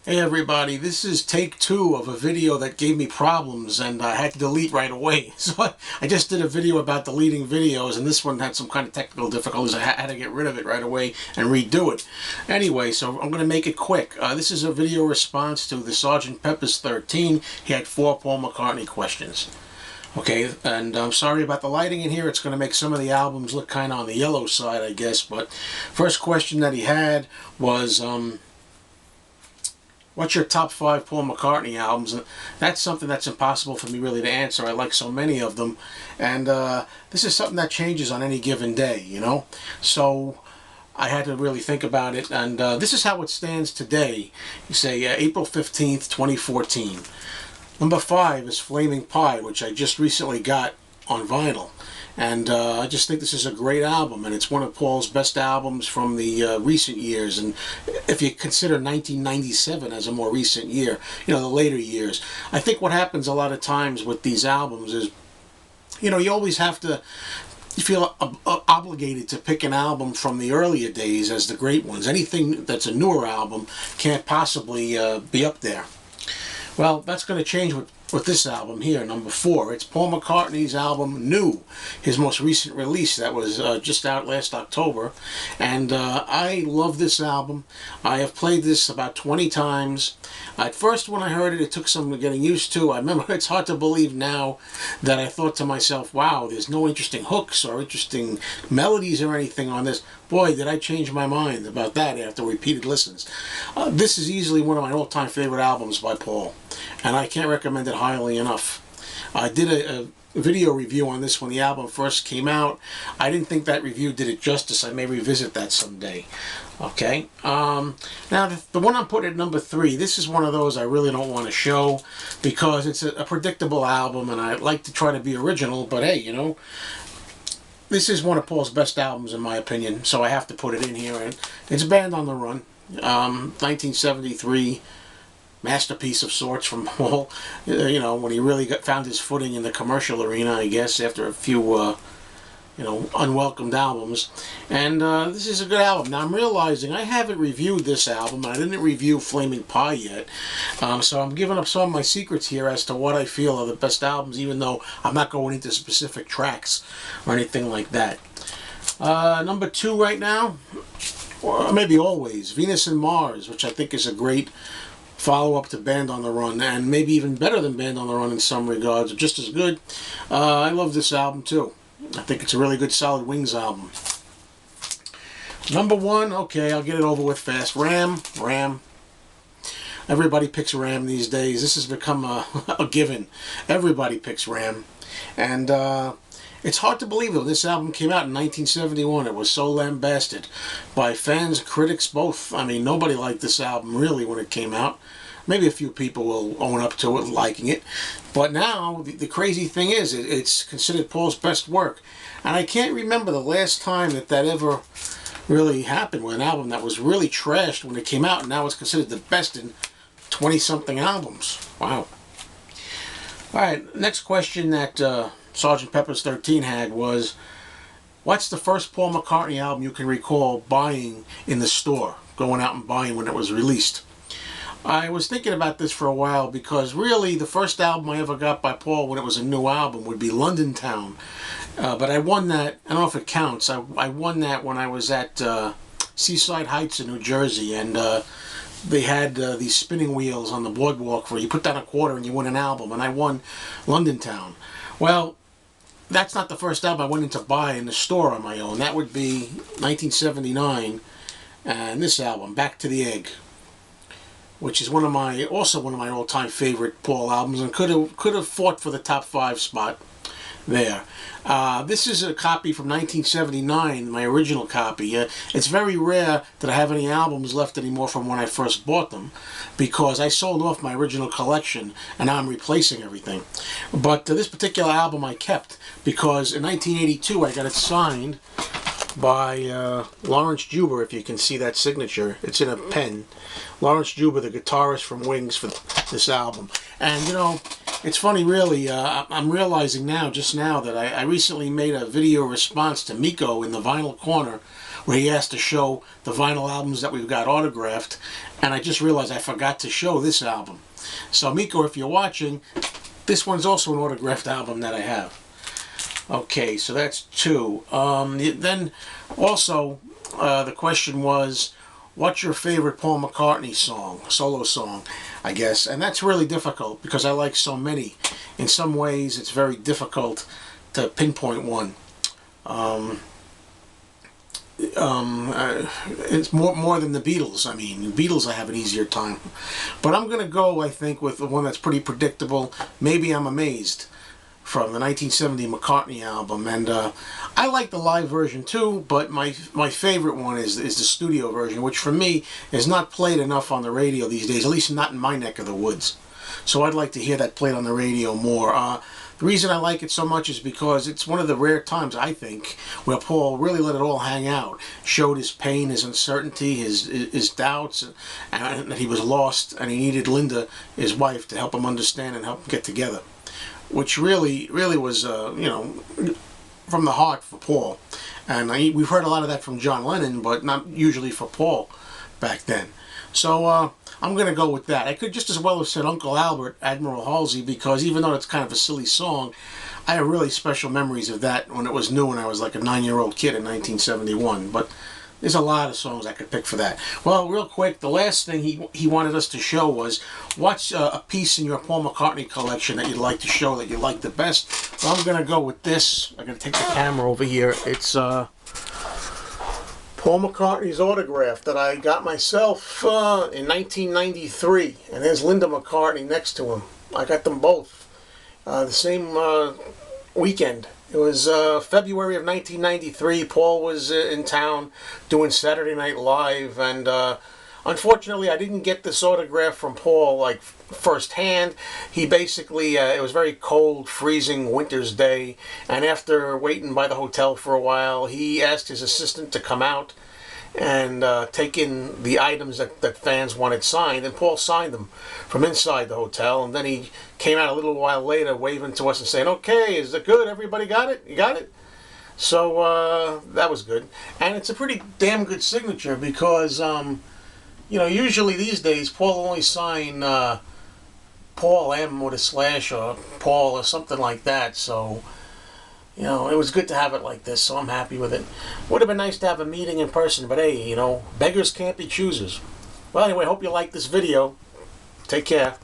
Hey everybody, this is take two of a video that gave me problems and I had to delete right away. So I just did a video about deleting videos, and this one had some kind of technical difficulties. I had to get rid of it right away and redo it. Anyway, so I'm going to make it quick. This is a video response to the Sgt. Pepper's 13. He had 4 Paul McCartney questions. Okay, and I'm sorry about the lighting in here. It's going to make some of the albums look kind of on the yellow side, I guess. But first question that he had was, what's your top 5 Paul McCartney albums? And that's something that's impossible for me really to answer. I like so many of them. And this is something that changes on any given day, you know? So I had to really think about it. And this is how it stands today. You say April 15th, 2014. Number 5 is Flaming Pie, which I just recently got on vinyl. And I just think this is a great album, and it's one of Paul's best albums from the recent years. And if you consider 1997 as a more recent year, you know, the later years, I think what happens a lot of times with these albums is, you know, you always have to, you feel obligated to pick an album from the earlier days as the great ones. Anything that's a newer album can't possibly be up there. Well, that's going to change with this album here, number 4. It's Paul McCartney's album, New, his most recent release that was just out last October. And I love this album. I have played this about 20 times. At first, when I heard it, it took some getting used to. I remember it's hard to believe now that I thought to myself, wow, there's no interesting hooks or interesting melodies or anything on this. Boy, did I change my mind about that after repeated listens. This is easily one of my all-time favorite albums by Paul, and I can't recommend it highly enough. I did a video review on this when the album first came out. I didn't think that review did it justice. I may revisit that someday. Okay. Now, the one I'm putting at number 3, this is one of those I really don't want to show because it's a predictable album, and I like to try to be original, but hey, you know, this is one of Paul's best albums in my opinion, so I have to put it in here. And it's Band on the Run, 1973. Masterpiece of sorts from Paul, you know, when he really found his footing in the commercial arena, I guess, after a few, you know, unwelcomed albums. And this is a good album. Now, I'm realizing I haven't reviewed this album. I didn't review Flaming Pie yet. So I'm giving up some of my secrets here as to what I feel are the best albums, even though I'm not going into specific tracks or anything like that. Number 2 right now, or maybe always, Venus and Mars, which I think is a great follow-up to Band on the Run, and maybe even better than Band on the Run in some regards, or just as good. I love this album too. I think it's a really good solid Wings album. Number 1, okay, I'll get it over with fast. Ram. Everybody picks Ram these days. This has become a given. Everybody picks Ram. And it's hard to believe, though, this album came out in 1971. It was so lambasted by fans, critics, both. I mean, nobody liked this album, really, when it came out. Maybe a few people will own up to it, liking it. But now, the crazy thing is, it's considered Paul's best work. And I can't remember the last time that ever really happened with an album that was really trashed when it came out, and now it's considered the best in 20-something albums. Wow. All right, next question that Sgt. Pepper's 13 had was, what's the first Paul McCartney album you can recall buying in the store, going out and buying when it was released? I was thinking about this for a while because really the first album I ever got by Paul when it was a new album would be London Town. But I won that, I don't know if it counts, I won that when I was at Seaside Heights in New Jersey, and they had these spinning wheels on the boardwalk where you put down a quarter and you win an album, and I won London Town. Well, that's not the first album I went in to buy in the store on my own. That would be 1979, and this album, Back to the Egg, which is also one of my all-time favorite Paul albums, and could have fought for the top 5 spot there. This is a copy from 1979, my original copy. It's very rare that I have any albums left anymore from when I first bought them, because I sold off my original collection and now I'm replacing everything. But this particular album I kept because in 1982 I got it signed by Lawrence Juber, if you can see that signature. It's in a pen. Lawrence Juber, the guitarist from Wings, for this album. And, you know, it's funny, really, I'm realizing now, just now, that I recently made a video response to Miko in the Vinyl Corner where he asked to show the vinyl albums that we've got autographed, and I just realized I forgot to show this album. So Miko, if you're watching, this one's also an autographed album that I have. Okay, so that's two. Then also the question was, what's your favorite Paul McCartney song, solo song, I guess? And that's really difficult because I like so many. In some ways, it's very difficult to pinpoint one. It's more than the Beatles. I mean, Beatles I have an easier time. But I'm going to go, I think, with the one that's pretty predictable. Maybe I'm Amazed, from the 1970 McCartney album. And I like the live version too, but my favorite one is the studio version, which for me is not played enough on the radio these days, at least not in my neck of the woods. So I'd like to hear that played on the radio more. The reason I like it so much is because it's one of the rare times, I think, where Paul really let it all hang out. Showed his pain, his uncertainty, his doubts, and that he was lost, and he needed Linda, his wife, to help him understand and help him get together. Which really was, you know, from the heart for Paul. And we've heard a lot of that from John Lennon, but not usually for Paul back then. So I'm going to go with that. I could just as well have said Uncle Albert, Admiral Halsey, because even though it's kind of a silly song, I have really special memories of that when it was new and I was like a 9-year-old kid in 1971. But there's a lot of songs I could pick for that. Well, real quick, the last thing he wanted us to show was, what's a piece in your Paul McCartney collection that you'd like to show that you like the best? Well, I'm going to go with this. I'm going to take the camera over here. It's Paul McCartney's autograph that I got myself in 1993. And there's Linda McCartney next to him. I got them both the same weekend. It was February of 1993. Paul was in town doing Saturday Night Live, and unfortunately I didn't get this autograph from Paul like firsthand. He basically, it was very cold, freezing winter's day, and after waiting by the hotel for a while, he asked his assistant to come out and take in the items that fans wanted signed, and Paul signed them from inside the hotel, and then he came out a little while later waving to us and saying, "Okay, is it good? Everybody got it? You got it?" So that was good. And it's a pretty damn good signature because, you know, usually these days Paul only sign Paul M with a slash or Paul or something like that, so you know, it was good to have it like this, so I'm happy with it. Would have been nice to have a meeting in person, but hey, you know, beggars can't be choosers. Well, anyway, hope you like this video. Take care.